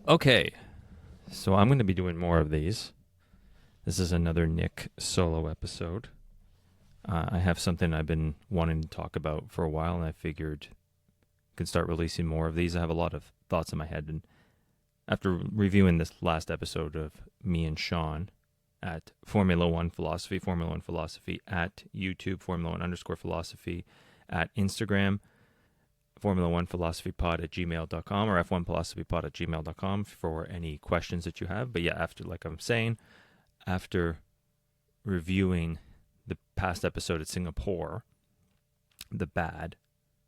Okay, so I'm going to be doing more of these. This is another Nick solo episode. I have something I've been wanting to talk about for a while, and I figured I could start releasing more of these. I have a lot of thoughts in my head, and after reviewing this last episode of me and Sean at Formula One Philosophy at YouTube, Formula One underscore philosophy at Instagram, Formula One Philosophy Pod at gmail.com or F1 Philosophy Pod at gmail.com for any questions that you have. But yeah, after, like I'm saying, after reviewing the past episode at Singapore, the bad,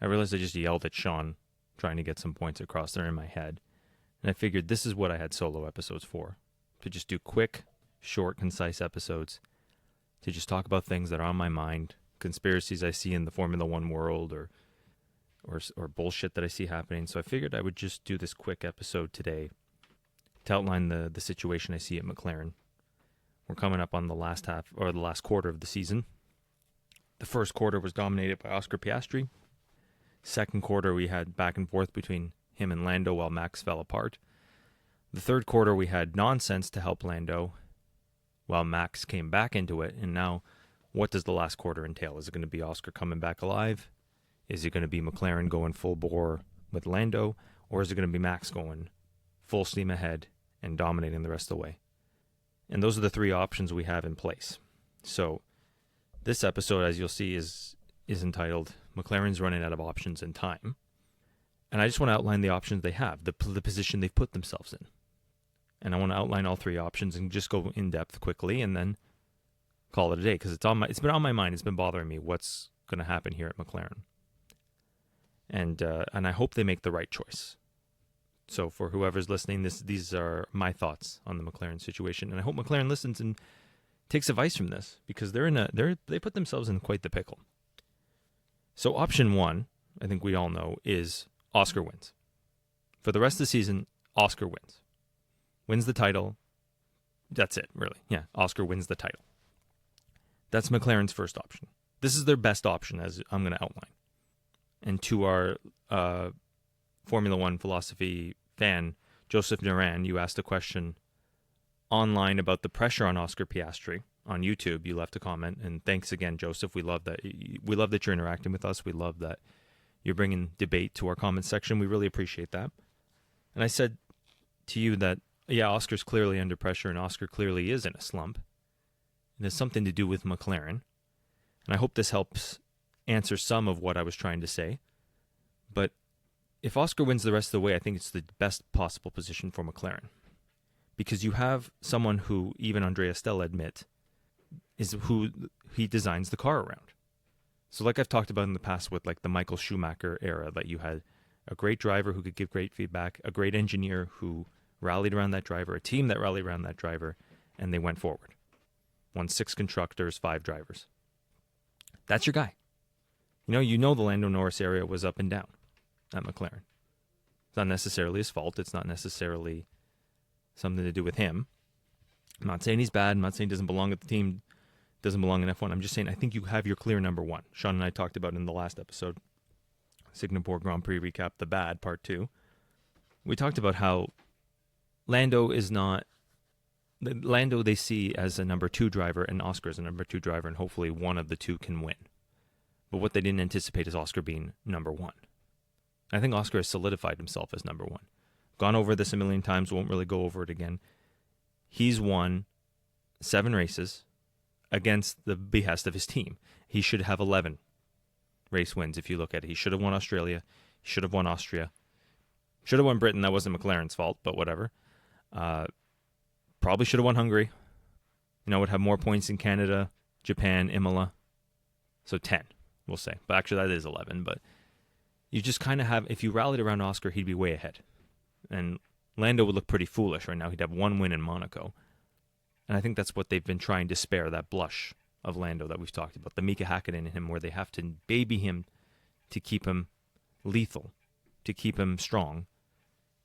I realized I just yelled at Sean trying to get some points across there in my head. And I figured this is what I had solo episodes for, to just do quick, short, concise episodes, to just talk about things that are on my mind, conspiracies I see in the Formula One world, or bullshit that I see happening. So I figured I would just do this quick episode today to outline the situation I see at McLaren. We're coming up on the last half, or the last quarter of the season. The first quarter was dominated by Oscar Piastri. Second quarter, we had back and forth between him and Lando while Max fell apart. The third quarter, we had nonsense to help Lando while Max came back into it. And now, what does the last quarter entail? Is it going to be Oscar coming back alive? Is it going to be McLaren going full bore with Lando? Or is it going to be Max going full steam ahead and dominating the rest of the way? And those are the three options we have in place. So this episode, as you'll see, is entitled McLaren's Running Out of Options in Time. And I just want to outline the options they have, the position they've put themselves in. And I want to outline all three options and just go in depth quickly and then call it a day, because it's been on my mind. It's been bothering me what's going to happen here at McLaren. And I hope they make the right choice. So for whoever's listening, these are my thoughts on the McLaren situation, and I hope McLaren listens and takes advice from this, because they put themselves in quite the pickle. So option one, I think we all know, is Oscar wins. For the rest of the season, Oscar wins the title. That's it, really. Yeah, Oscar wins the title. That's McLaren's first option. This is their best option, as I'm going to outline. And to our Formula One Philosophy fan, Joseph Duran, you asked a question online about the pressure on Oscar Piastri on YouTube. You left a comment, and thanks again, Joseph. We love that. We love that you're interacting with us. We love that you're bringing debate to our comment section. We really appreciate that. And I said to you that, yeah, Oscar's clearly under pressure, and Oscar clearly is in a slump. It has something to do with McLaren. And I hope this helps answer some of what I was trying to say. But if Oscar wins the rest of the way, I think it's the best possible position for McLaren. Because you have someone who, even Andrea Stella admit, is who he designs the car around. So like I've talked about in the past with like the Michael Schumacher era, that you had a great driver who could give great feedback, a great engineer who rallied around that driver, a team that rallied around that driver, and they went forward. Won 6 constructors, 5 drivers. That's your guy. You know the Lando Norris area was up and down at McLaren. It's not necessarily his fault. It's not necessarily something to do with him. I'm not saying he's bad. I'm not saying he doesn't belong at the team, doesn't belong in F1. I'm just saying I think you have your clear number one. Sean and I talked about in the last episode, Singapore Grand Prix recap, the bad, part 2. We talked about how Lando they see as a number 2 driver and Oscar as a number 2 driver, and hopefully one of the two can win. But what they didn't anticipate is Oscar being number 1. I think Oscar has solidified himself as number 1. Gone over this a million times, won't really go over it again. He's won 7 races against the behest of his team. He should have 11 race wins if you look at it. He should have won Australia. He should have won Austria. Should have won Britain. That wasn't McLaren's fault, but whatever. Probably should have won Hungary. Would have more points in Canada, Japan, Imola. So 10, we'll say. But actually that is 11. But you just kind of have, if you rallied around Oscar, he'd be way ahead. And Lando would look pretty foolish right now. He'd have 1 win in Monaco. And I think that's what they've been trying to spare, that blush of Lando that we've talked about. The Mika Hakkinen in him, where they have to baby him to keep him lethal, to keep him strong,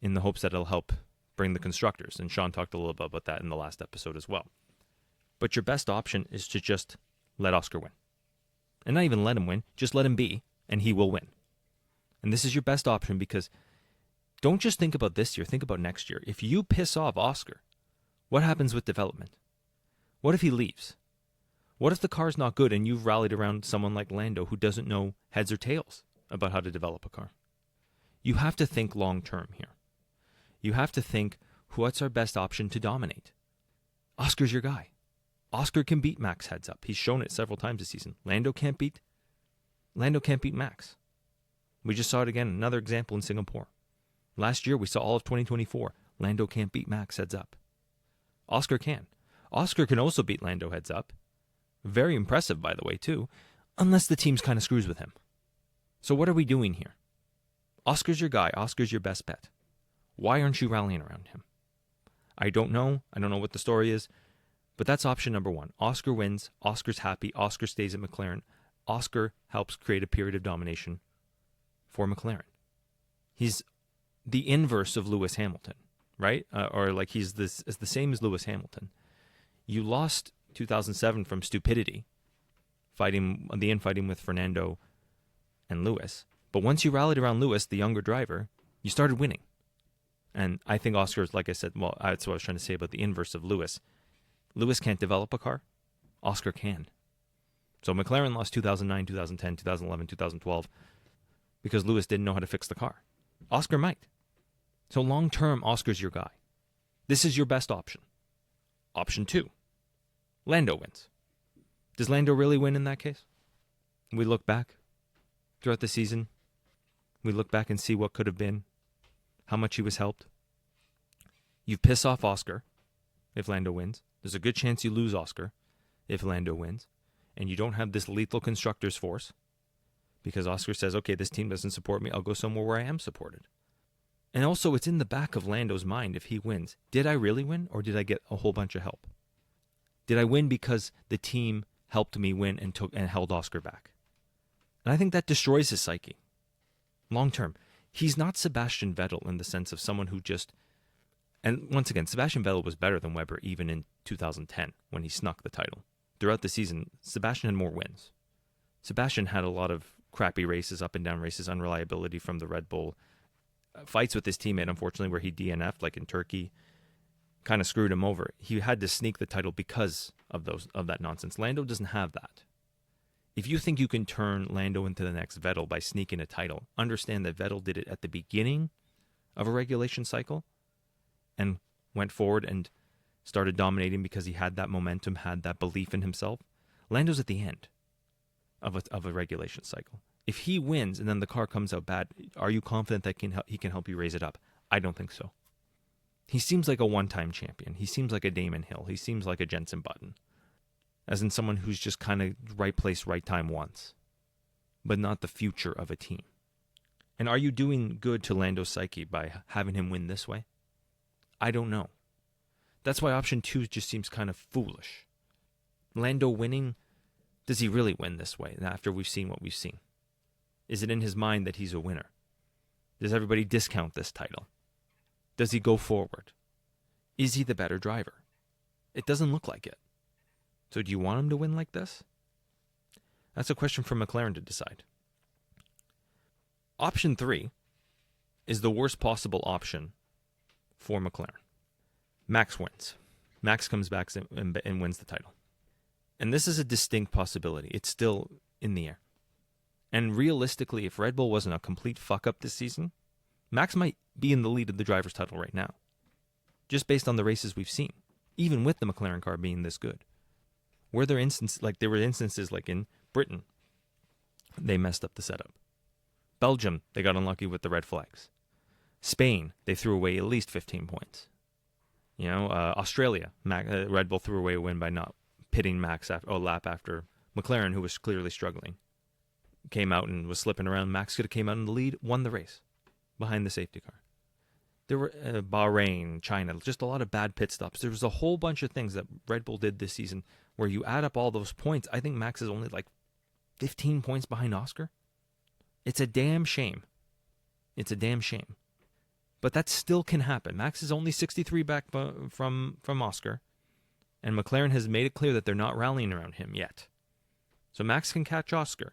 in the hopes that it'll help bring the constructors. And Sean talked a little bit about that in the last episode as well. But your best option is to just let Oscar win. And not even let him win, just let him be, and he will win. And this is your best option because Don't just think about this year, think about next year. If you piss off Oscar, what happens with development? What if he leaves? What if the car's not good and you've rallied around someone like Lando who doesn't know heads or tails about how to develop a car? You have to think long term here. You have to think, what's our best option to dominate? Oscar's your guy. Oscar can beat Max heads up. He's shown it several times this season. Lando can't beat Max. We just saw it again, another example in Singapore. Last year, we saw all of 2024. Lando can't beat Max heads up. Oscar can. Oscar can also beat Lando heads up. Very impressive, by the way, too, unless the team's kind of screws with him. So what are we doing here? Oscar's your guy. Oscar's your best bet. Why aren't you rallying around him? I don't know. I don't know what the story is, but that's option number one. Oscar wins. Oscar's happy. Oscar stays at McLaren. Oscar helps create a period of domination for McLaren. He's the inverse of Lewis Hamilton, right? Or like he's the same as Lewis Hamilton. You lost 2007 from stupidity, fighting with Fernando and Lewis. But once you rallied around Lewis, the younger driver, you started winning. And I think Oscar is, like I said, well, that's what I was trying to say about the inverse of Lewis. Lewis can't develop a car. Oscar can. So McLaren lost 2009, 2010, 2011, 2012 because Lewis didn't know how to fix the car. Oscar might. So long term, Oscar's your guy. This is your best option. Option 2. Lando wins. Does Lando really win in that case? We look back throughout the season. We look back and see what could have been, how much he was helped. You piss off Oscar if Lando wins. There's a good chance you lose Oscar if Lando wins. And you don't have this lethal constructors force because Oscar says, okay, this team doesn't support me. I'll go somewhere where I am supported. And also, it's in the back of Lando's mind if he wins. Did I really win, or did I get a whole bunch of help? Did I win because the team helped me win and held Oscar back? And I think that destroys his psyche. Long term. He's not Sebastian Vettel in the sense of someone who just... And once again, Sebastian Vettel was better than Webber even in 2010 when he snuck the title. Throughout the season, Sebastian had more wins. Sebastian had a lot of crappy races, up and down races, unreliability from the Red Bull. Fights with his teammate, unfortunately, where he DNF'd, like in Turkey, kind of screwed him over. He had to sneak the title because of that nonsense. Lando doesn't have that. If you think you can turn Lando into the next Vettel by sneaking a title, understand that Vettel did it at the beginning of a regulation cycle and went forward and started dominating because he had that momentum, had that belief in himself. Lando's at the end of a regulation cycle. If he wins and then the car comes out bad, are you confident that he can help you raise it up? I don't think so. He seems like a one-time champion. He seems like a Damon Hill. He seems like a Jensen Button. As in someone who's just kind of right place, right time once, but not the future of a team. And are you doing good to Lando's psyche by having him win this way? I don't know. That's why option 2 just seems kind of foolish. Lando winning, does he really win this way after we've seen what we've seen? Is it in his mind that he's a winner? Does everybody discount this title? Does he go forward? Is he the better driver? It doesn't look like it. So do you want him to win like this? That's a question for McLaren to decide. Option 3 is the worst possible option for McLaren. Max wins. Max comes back and wins the title. And this is a distinct possibility. It's still in the air. And realistically, if Red Bull wasn't a complete fuck-up this season, Max might be in the lead of the driver's title right now. Just based on the races we've seen. Even with the McLaren car being this good. Were there instances like in Britain, they messed up the setup. Belgium, they got unlucky with the red flags. Spain, they threw away at least 15 points. Australia, Red Bull threw away a win by not pitting Max a lap after McLaren, who was clearly struggling, came out and was slipping around. Max could have came out in the lead, won the race behind the safety car. There were Bahrain, China, just a lot of bad pit stops. There was a whole bunch of things that Red Bull did this season where you add up all those points. I think Max is only like 15 points behind Oscar. It's a damn shame. It's a damn shame. But that still can happen. Max is only 63 back from Oscar, and McLaren has made it clear that they're not rallying around him yet. So Max can catch Oscar,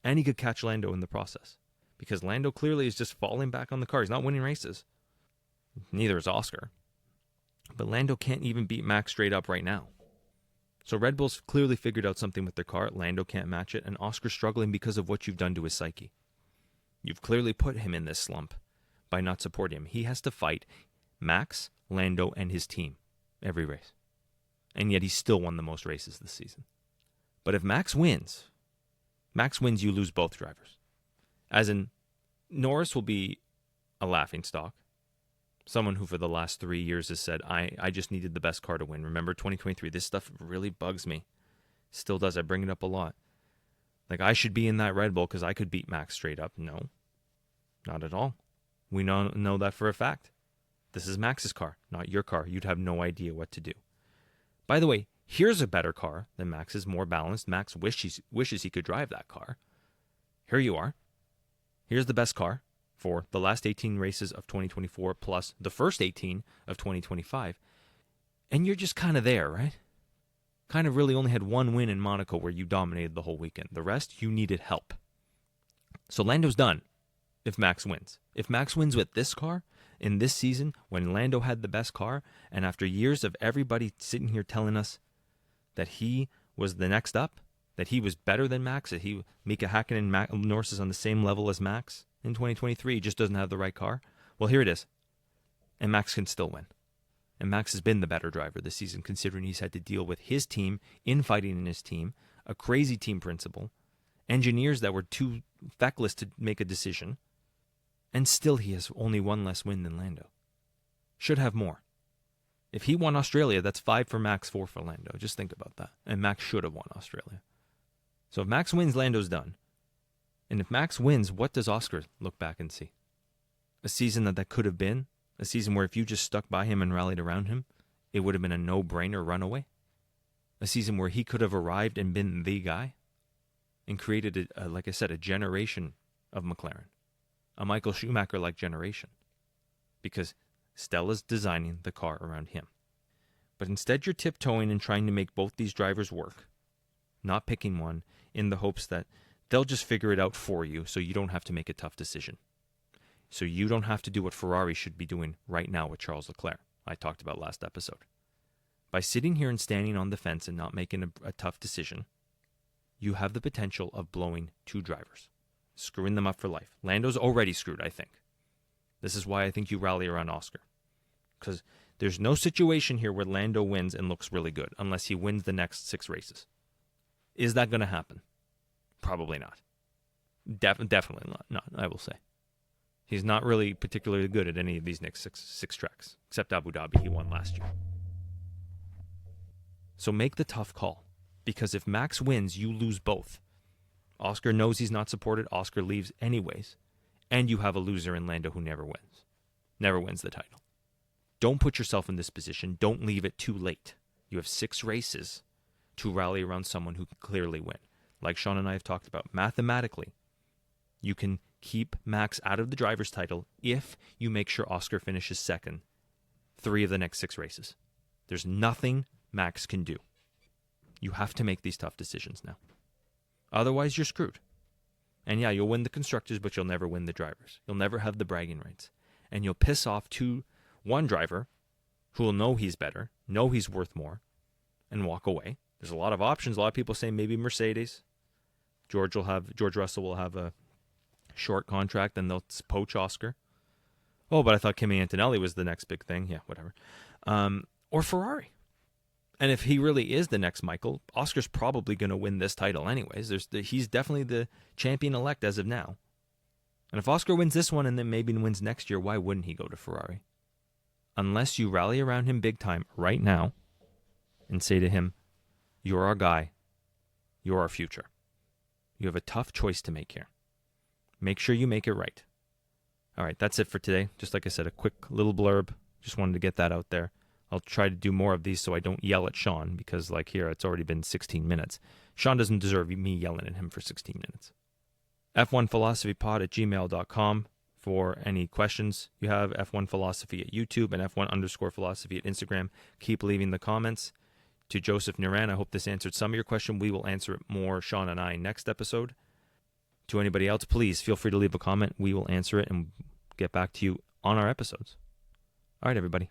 and he could catch Lando in the process. because Lando clearly is just falling back on the car. He's not winning races. Neither is Oscar. But Lando can't even beat Max straight up right now. So Red Bull's clearly figured out something with their car. Lando can't match it, and Oscar's struggling because of what you've done to his psyche. You've clearly put him in this slump by not supporting him. He has to fight Max, Lando, and his team every race. And yet he's still won the most races this season. But if Max wins, you lose both drivers. As in, Norris will be a laughingstock. Someone who for the last 3 years has said, I just needed the best car to win. Remember 2023, this stuff really bugs me. Still does. I bring it up a lot. Like, I should be in that Red Bull because I could beat Max straight up. No, not at all. We know that for a fact. This is Max's car, not your car. You'd have no idea what to do. By the way, here's a better car than Max's, more balanced. Max wishes he could drive that car. Here you are. Here's the best car for the last 18 races of 2024 plus the first 18 of 2025. And you're just kind of there, right? Kind of really only had one win in Monaco where you dominated the whole weekend. The rest, you needed help. So Lando's done if Max wins. If Max wins with this car in this season when Lando had the best car, and after years of everybody sitting here telling us that he was the next up, that he was better than Max, that Mika Hakkinen and Norris is on the same level as Max in 2023, he just doesn't have the right car. Well, here it is. And Max can still win. And Max has been the better driver this season, considering he's had to deal with his team, infighting in his team, a crazy team principal, engineers that were too feckless to make a decision, and still he has only one less win than Lando. Should have more. If he won Australia, that's 5 for Max, 4 for Lando. Just think about that. And Max should have won Australia. So if Max wins, Lando's done. And if Max wins, what does Oscar look back and see? A season that could have been? A season where if you just stuck by him and rallied around him, it would have been a no-brainer runaway? A season where he could have arrived and been the guy? And created, like I said, a generation of McLaren. A Michael Schumacher-like generation. Because Stella's designing the car around him. But instead you're tiptoeing and trying to make both these drivers work. Not picking one in the hopes that they'll just figure it out for you so you don't have to make a tough decision. So you don't have to do what Ferrari should be doing right now with Charles Leclerc, I talked about last episode. By sitting here and standing on the fence and not making a tough decision, you have the potential of blowing 2 drivers, screwing them up for life. Lando's already screwed, I think. This is why I think you rally around Oscar. Because there's no situation here where Lando wins and looks really good unless he wins the next 6 races. Is that going to happen? Probably not. Definitely not, I will say. He's not really particularly good at any of these next six tracks, except Abu Dhabi. He won last year. So make the tough call, because if Max wins, you lose both. Oscar knows he's not supported. Oscar leaves anyways. And you have a loser in Lando who never wins the title. Don't put yourself in this position. Don't leave it too late. You have 6 races to rally around someone who can clearly win. Like Sean and I have talked about, mathematically, you can keep Max out of the driver's title if you make sure Oscar finishes second 3 of the next 6 races. There's nothing Max can do. You have to make these tough decisions now. Otherwise, you're screwed. And yeah, you'll win the constructors, but you'll never win the drivers. You'll never have the bragging rights. And you'll piss off one driver who will know he's better, know he's worth more, and walk away. There's a lot of options. A lot of people say maybe Mercedes. George Russell will have a short contract, and they'll poach Oscar. Oh, but I thought Kimi Antonelli was the next big thing. Yeah, whatever. Or Ferrari. And if he really is the next Michael, Oscar's probably going to win this title anyways. He's definitely the champion-elect as of now. And if Oscar wins this one and then maybe wins next year, why wouldn't he go to Ferrari? Unless you rally around him big time right now and say to him, you're our guy. You're our future. You have a tough choice to make here. Make sure you make it right. All right, that's it for today. Just like I said, a quick little blurb. Just wanted to get that out there. I'll try to do more of these so I don't yell at Sean, because like here, it's already been 16 minutes. Sean doesn't deserve me yelling at him for 16 minutes. F1philosophypod@gmail.com for any questions you have. F1philosophy at YouTube and F1_philosophy at Instagram. Keep leaving the comments. To Joseph Niran, I hope this answered some of your question. We will answer it more, Sean and I, next episode. to anybody else, please feel free to leave a comment. We will answer it and get back to you on our episodes. All right, everybody.